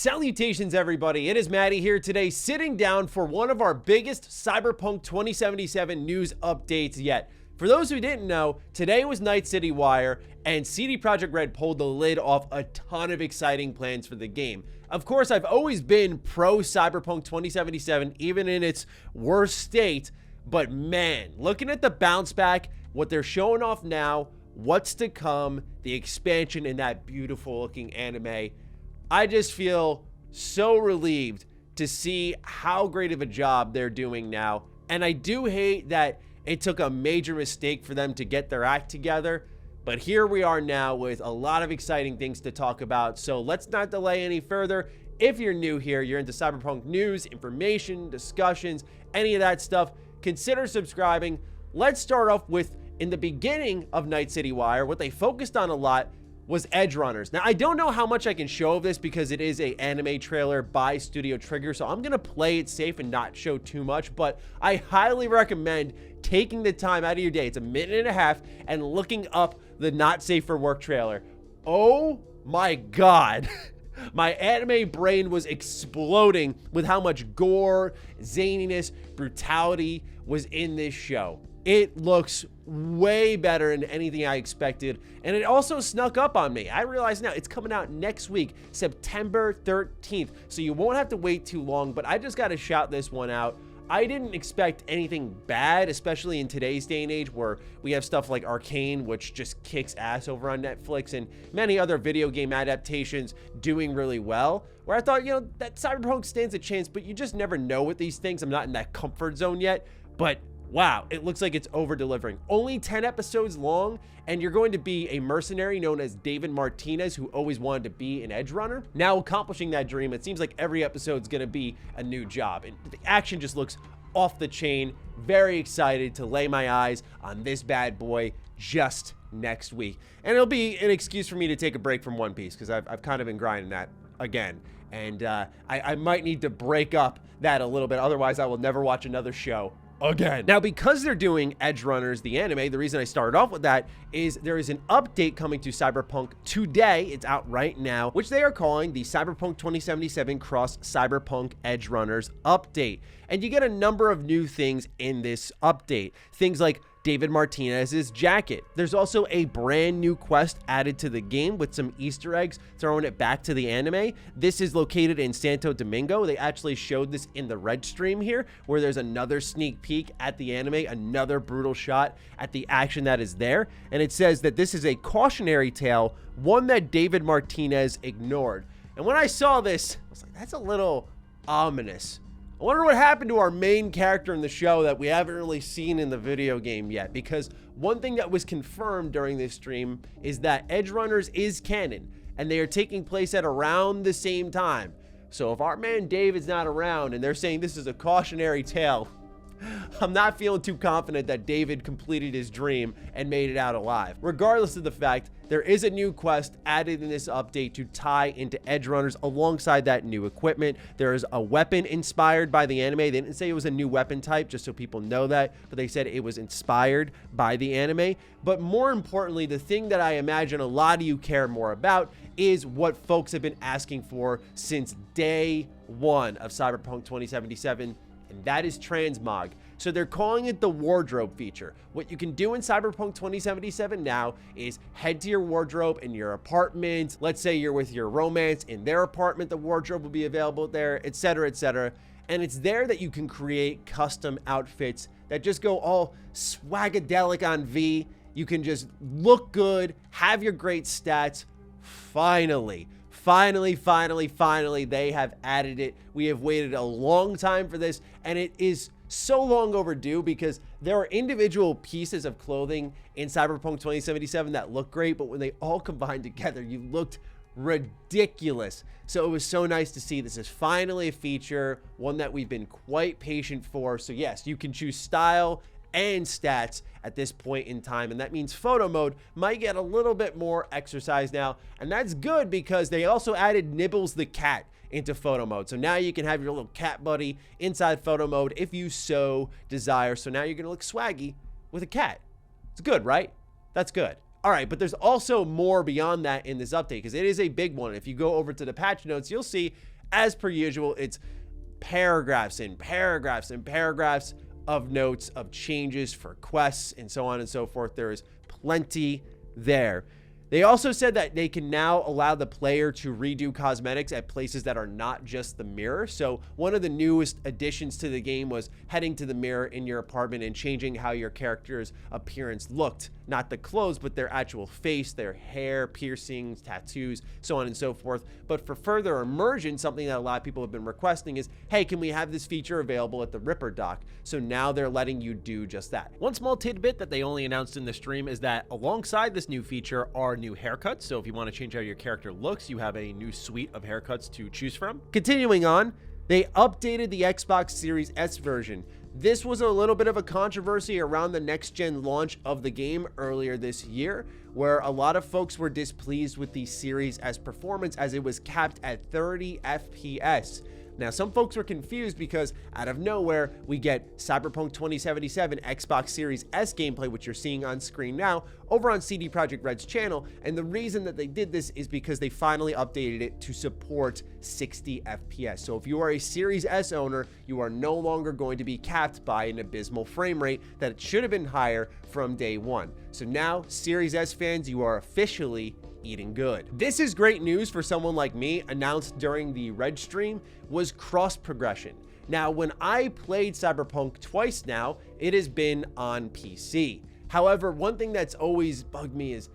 Salutations everybody, it is Matty here today sitting down for one of our biggest Cyberpunk 2077 news updates yet. For those who didn't know, today was Night City Wire and Projekt Red pulled the lid off a ton of exciting plans for the game. Of course, I've always been pro Cyberpunk 2077 even in its worst state, but man, looking at the bounce back, what they're showing off now, what's to come, the expansion in that beautiful looking anime, I just feel so relieved to see how great of a job they're doing now. And I do hate that it took a major mistake for them to get their act together. But here we are now with a lot of exciting things to talk about. So let's not delay any further. If you're new here, you're into Cyberpunk news, information, discussions, any of that stuff, consider subscribing. Let's start off with, in the beginning of Night City Wire, what they focused on a lot was Edgerunners. Now, I don't know how much I can show of this because it is an anime trailer by Studio Trigger, so I'm going to play it safe and not show too much, but I highly recommend taking the time out of your day, it's a minute and a half, and looking up the Not Safe for Work trailer. Oh my god. My anime brain was exploding with how much gore, zaniness, brutality was in this show. It looks way better than anything I expected, and it also snuck up on me. I realize now it's coming out next week, September 13th, so you won't have to wait too long, but I just got to shout this one out. I didn't expect anything bad, especially in today's day and age where we have stuff like Arcane, which just kicks ass over on Netflix, and many other video game adaptations doing really well, where I thought, you know, that Cyberpunk stands a chance, but you just never know with these things. I'm not in that comfort zone yet, but wow, it looks like it's over-delivering. Only 10 episodes long, and you're going to be a mercenary known as David Martinez, who always wanted to be an Edgerunner. Now accomplishing that dream, it seems like every episode's gonna be a new job, and the action just looks off the chain. Very excited to lay my eyes on this bad boy just next week. And it'll be an excuse for me to take a break from One Piece, because I've kind of been grinding that again. And I might need to break up that a little bit, otherwise I will never watch another show again. Now, because they're doing Edgerunners, the anime, the reason I started off with that is there is an update coming to Cyberpunk today. It's out right now, which they are calling the Cyberpunk 2077 Cross Cyberpunk Edgerunners update. And you get a number of new things in this update. Things like David Martinez's jacket. There's also a brand new quest added to the game with some Easter eggs, throwing it back to the anime. This is located in Santo Domingo. They actually showed this in the Red stream here, where there's another sneak peek at the anime, another brutal shot at the action that is there. And it says that this is a cautionary tale, one that David Martinez ignored. And when I saw this, I was like, that's a little ominous. I wonder what happened to our main character in the show that we haven't really seen in the video game yet, because one thing that was confirmed during this stream is that Edgerunners is canon, and they are taking place at around the same time. So if our man David's not around and they're saying this is a cautionary tale, I'm not feeling too confident that David completed his dream and made it out alive. Regardless of the fact, there is a new quest added in this update to tie into Edgerunners alongside that new equipment. There is a weapon inspired by the anime. They didn't say it was a new weapon type, just so people know that, but they said it was inspired by the anime. But more importantly, the thing that I imagine a lot of you care more about is what folks have been asking for since day one of Cyberpunk 2077, and that is transmog. So they're calling it the wardrobe feature. What you can do in Cyberpunk 2077 now is head to your wardrobe in your apartment. Let's say you're with your romance in their apartment, the wardrobe will be available there, etc., etc. And it's there that you can create custom outfits that just go all swagadelic on V. You can just look good, have your great stats. Finally, they have added it. We have waited a long time for this, and it is so long overdue because there are individual pieces of clothing in Cyberpunk 2077 that look great, but when they all combine together, you looked ridiculous. So it was so nice to see this is finally a feature, one that we've been quite patient for. So yes, you can choose style and stats at this point in time, and that means photo mode might get a little bit more exercise now, and that's good because they also added Nibbles the cat into photo mode. So now you can have your little cat buddy inside photo mode if you so desire. So now you're gonna look swaggy with a cat. It's good, right? That's good. All right, but there's also more beyond that in this update because it is a big one. If you go over to the patch notes, you'll see as per usual, it's paragraphs and paragraphs and paragraphs of notes of changes for quests and so on and so forth. There is plenty there. They also said that they can now allow the player to redo cosmetics at places that are not just the mirror. So one of the newest additions to the game was heading to the mirror in your apartment and changing how your character's appearance looked. Not the clothes, but their actual face, their hair, piercings, tattoos, so on and so forth. But for further immersion, something that a lot of people have been requesting is, hey, can we have this feature available at the Ripper dock? So now they're letting you do just that. One small tidbit that they only announced in the stream is that alongside this new feature are new haircuts. So if you want to change how your character looks, you have a new suite of haircuts to choose from. Continuing on, they updated the Xbox Series S version. This was a little bit of a controversy around the next-gen launch of the game earlier this year, where a lot of folks were displeased with the Series S performance as it was capped at 30 FPS. Now, some folks were confused because out of nowhere, we get Cyberpunk 2077 Xbox Series S gameplay, which you're seeing on screen now, over on CD Projekt Red's channel. And the reason that they did this is because they finally updated it to support 60 FPS. So if you are a Series S owner, you are no longer going to be capped by an abysmal frame rate that it should have been higher from day one. So now, Series S fans, you are officially eating good. This is great news for someone like me. Announced during the Red stream was cross progression. Now, when I played Cyberpunk twice now, it has been on PC. However, one thing that's always bugged me is,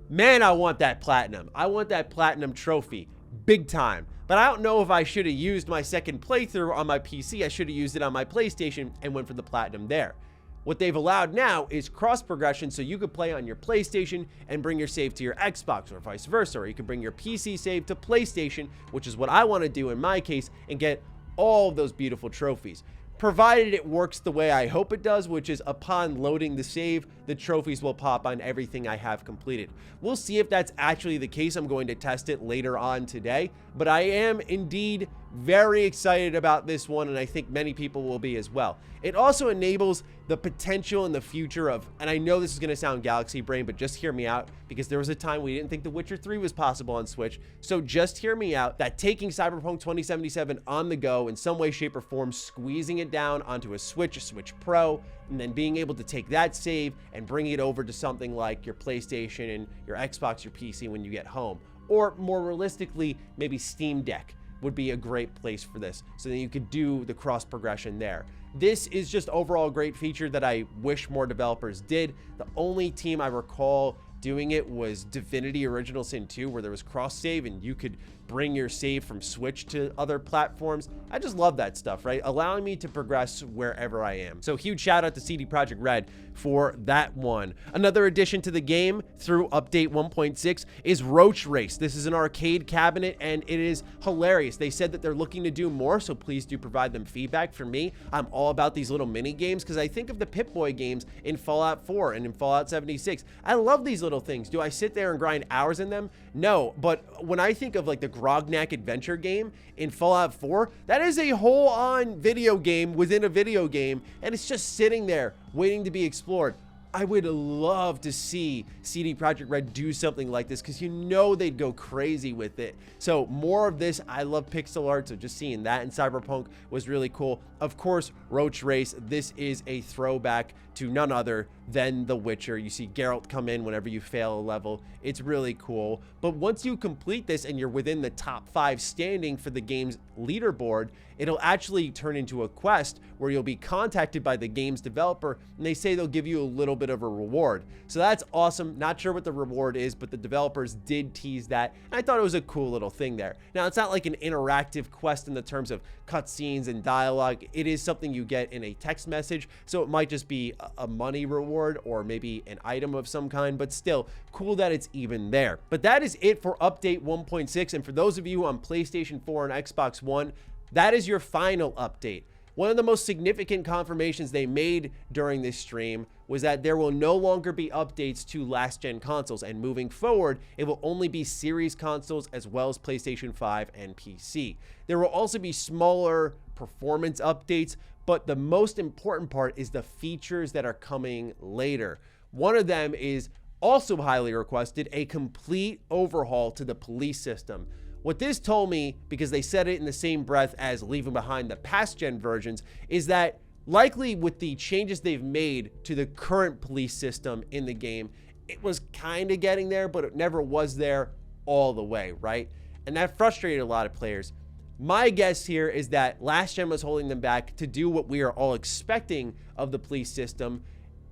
man, I want that platinum. I want that platinum trophy, big time. But I don't know if I should have used my second playthrough on my PC. I should have used it on my PlayStation and went for the platinum there. What they've allowed now is cross progression, so you could play on your PlayStation and bring your save to your Xbox, or vice versa, or you can bring your PC save to PlayStation, which is what I want to do in my case, and get all of those beautiful trophies. Provided it works the way I hope it does, which is upon loading the save, the trophies will pop on everything I have completed. We'll see if that's actually the case. I'm going to test it later on today, but I am indeed very excited about this one, and I think many people will be as well. It also enables the potential in the future of, and I know this is going to sound galaxy brain, but just hear me out, because there was a time we didn't think The Witcher 3 was possible on Switch. So just hear me out, that taking Cyberpunk 2077 on the go in some way, shape, or form, squeezing it down onto a Switch Pro, and then being able to take that save and bring it over to something like your PlayStation and your Xbox, your PC when you get home. Or more realistically, maybe Steam Deck would be a great place for this, so that you could do the cross progression there. This is just overall a great feature that I wish more developers did. The only team I recall doing it was Divinity Original Sin 2, where there was cross save and you could bring your save from Switch to other platforms. I just love that stuff, right? Allowing me to progress wherever I am. So huge shout out to CD Projekt Red for that one. Another addition to the game through update 1.6 is Roach Race. This is an arcade cabinet and it is hilarious. They said that they're looking to do more, so please do provide them feedback. For me, I'm all about these little mini games because I think of the Pip-Boy games in Fallout 4 and in Fallout 76. I love these little things. Do I sit there and grind hours in them? No, but when I think of like the Grognak adventure game in Fallout 4, that is a whole-on video game within a video game, and it's just sitting there waiting to be explored. I would love to see CD Projekt Red do something like this because you know they'd go crazy with it. So more of this. I love pixel art, so just seeing that in Cyberpunk was really cool. Of course, Roach Race, this is a throwback to none other than The Witcher. You see Geralt come in whenever you fail a level. It's really cool. But once you complete this and you're within the top 5 standing for the game's leaderboard, it'll actually turn into a quest where you'll be contacted by the game's developer, and they say they'll give you a little bit of a reward. So that's awesome. Not sure what the reward is, but the developers did tease that, and I thought it was a cool little thing there. Now, it's not like an interactive quest in the terms of cutscenes and dialogue. It is something you get in a text message, so it might just be a money reward or maybe an item of some kind, but still cool that it's even there. But that is it for update 1.6, and for those of you on PlayStation 4 and Xbox One, that is your final update. One of the most significant confirmations they made during this stream was that there will no longer be updates to last-gen consoles, and moving forward, it will only be series consoles as well as PlayStation 5 and PC. There will also be smaller performance updates, but the most important part is the features that are coming later. One of them is also highly requested, a complete overhaul to the police system. What this told me, because they said it in the same breath as leaving behind the past gen versions, is that likely with the changes they've made to the current police system in the game, it was kind of getting there, but it never was there all the way, right? And that frustrated a lot of players. My guess here is that last gen was holding them back to do what we are all expecting of the police system.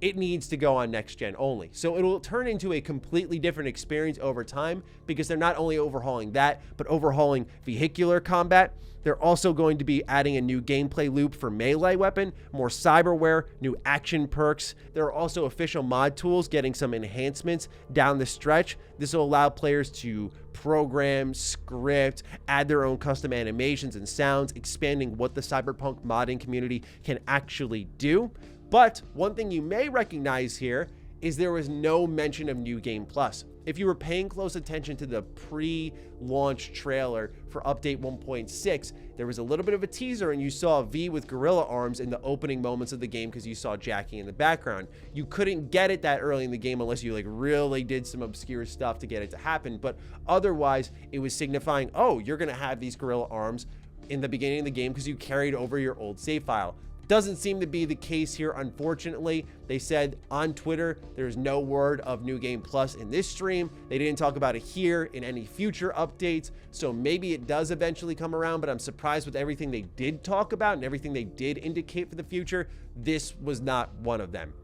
It needs to go on next gen only. So it'll turn into a completely different experience over time, because they're not only overhauling that, but overhauling vehicular combat. They're also going to be adding a new gameplay loop for melee weapon, more cyberware, new action perks. There are also official mod tools getting some enhancements down the stretch. This will allow players to program, script, add their own custom animations and sounds, expanding what the Cyberpunk modding community can actually do. But one thing you may recognize here is there was no mention of New Game Plus. If you were paying close attention to the pre-launch trailer for update 1.6, there was a little bit of a teaser and you saw V with gorilla arms in the opening moments of the game because you saw Jackie in the background. You couldn't get it that early in the game unless you really did some obscure stuff to get it to happen, but otherwise it was signifying, oh, you're gonna have these gorilla arms in the beginning of the game because you carried over your old save file. Doesn't seem to be the case here, unfortunately. They said on Twitter there's no word of New Game Plus in this stream. They didn't talk about it here in any future updates, so maybe it does eventually come around, but I'm surprised with everything they did talk about and everything they did indicate for the future. This was not one of them.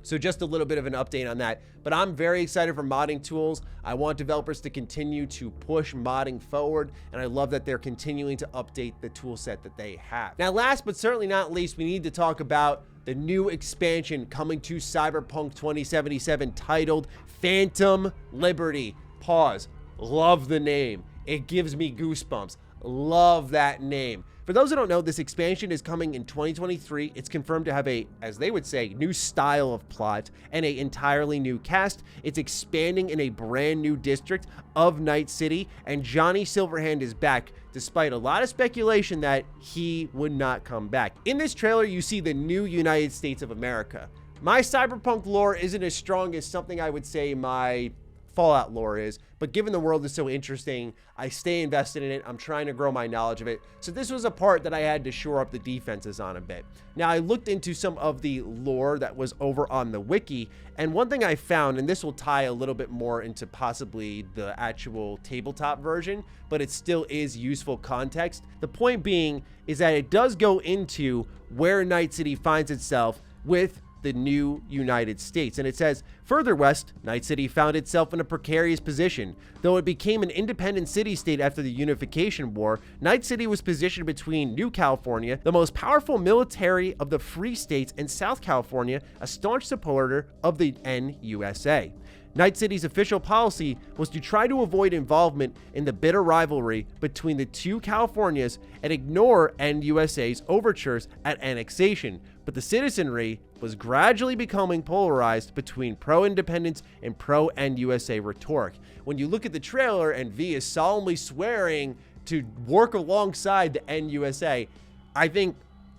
So just a little bit of an update on that, but I'm very excited for modding tools. I want developers to continue to push modding forward, and I love that they're continuing to update the tool set that they have. Now, last but certainly not least, we need to talk about the new expansion coming to Cyberpunk 2077 titled Phantom Liberty. Pause. Love the name. It gives me goosebumps. Love that name. For those who don't know, this expansion is coming in 2023. It's confirmed to have a, as they would say, new style of plot and an entirely new cast. It's expanding in a brand new district of Night City, and Johnny Silverhand is back, despite a lot of speculation that he would not come back. In this trailer, you see the new United States of America. My Cyberpunk lore isn't as strong as something I would say my Fallout lore is, but given the world is so interesting, I stay invested in it. I'm trying to grow my knowledge of it. So this was a part that I had to shore up the defenses on a bit. Now, I looked into some of the lore that was over on the wiki, and one thing I found, and this will tie a little bit more into possibly the actual tabletop version, but it still is useful context. The point being is that it does go into where Night City finds itself with the new United States. And it says, further west, Night City found itself in a precarious position. Though it became an independent city-state after the Unification War, Night City was positioned between New California, the most powerful military of the free states, and South California, a staunch supporter of the NUSA. Night City's official policy was to try to avoid involvement in the bitter rivalry between the two Californias and ignore NUSA's overtures at annexation, but the citizenry was gradually becoming polarized between pro-independence and pro-NUSA rhetoric. When you look at the trailer and V is solemnly swearing to work alongside the NUSA, I think,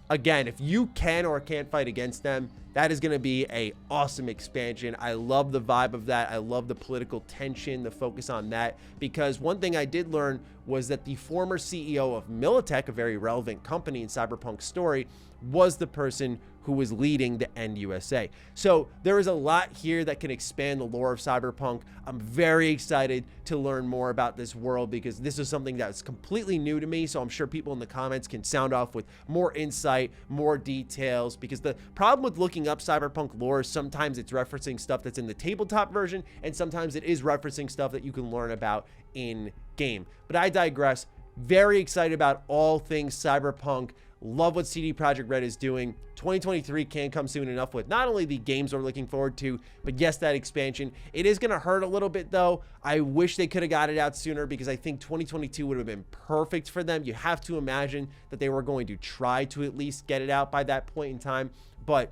again, if you can or can't fight against them, that is going to be an awesome expansion. I love the vibe of that. I love the political tension, the focus on that, because one thing I did learn was that the former CEO of Militech, a very relevant company in Cyberpunk's story, was the person who was leading the NUSA. So there is a lot here that can expand the lore of Cyberpunk. I'm very excited to learn more about this world because this is something that's completely new to me. So I'm sure people in the comments can sound off with more insight, more details, because the problem with looking up Cyberpunk lore is sometimes it's referencing stuff that's in the tabletop version, and sometimes it is referencing stuff that you can learn about in game. But I digress. Very excited about all things Cyberpunk. Love what CD Projekt Red is doing. 2023 can't come soon enough with not only the games we're looking forward to, but yes, that expansion. It is going to hurt a little bit though. I wish they could have got it out sooner because I think 2022 would have been perfect for them. You have to imagine that they were going to try to at least get it out by that point in time, but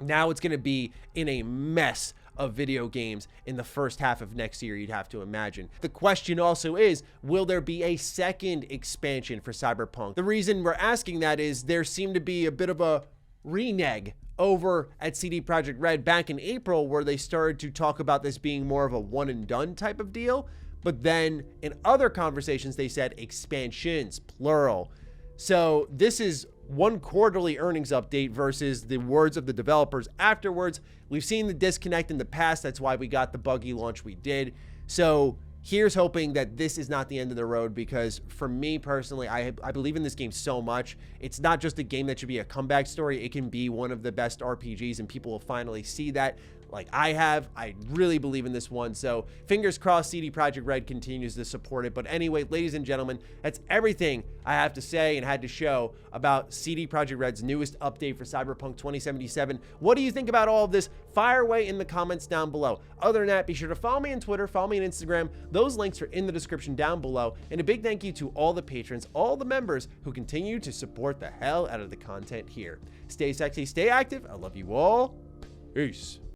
now it's going to be in a mess of video games in the first half of next year, you'd have to imagine. The question also is, will there be a second expansion for Cyberpunk? The reason we're asking that is there seemed to be a bit of a renege over at CD Projekt Red back in April where they started to talk about this being more of a one and done type of deal. But then in other conversations, they said expansions, plural. So this is one quarterly earnings update versus the words of the developers afterwards. We've seen the disconnect in the past. That's why we got the buggy launch we did. So here's hoping that this is not the end of the road, because for me personally, I believe in this game so much. It's not just a game that should be a comeback story. It can be one of the best RPGs, and people will finally see that. Like I have. I really believe in this one. So fingers crossed CD Projekt Red continues to support it. But anyway, ladies and gentlemen, that's everything I have to say and had to show about CD Projekt Red's newest update for Cyberpunk 2077. What do you think about all of this? Fire away in the comments down below. Other than that, be sure to follow me on Twitter, follow me on Instagram. Those links are in the description down below. And a big thank you to all the patrons, all the members who continue to support the hell out of the content here. Stay sexy, stay active. I love you all. Peace.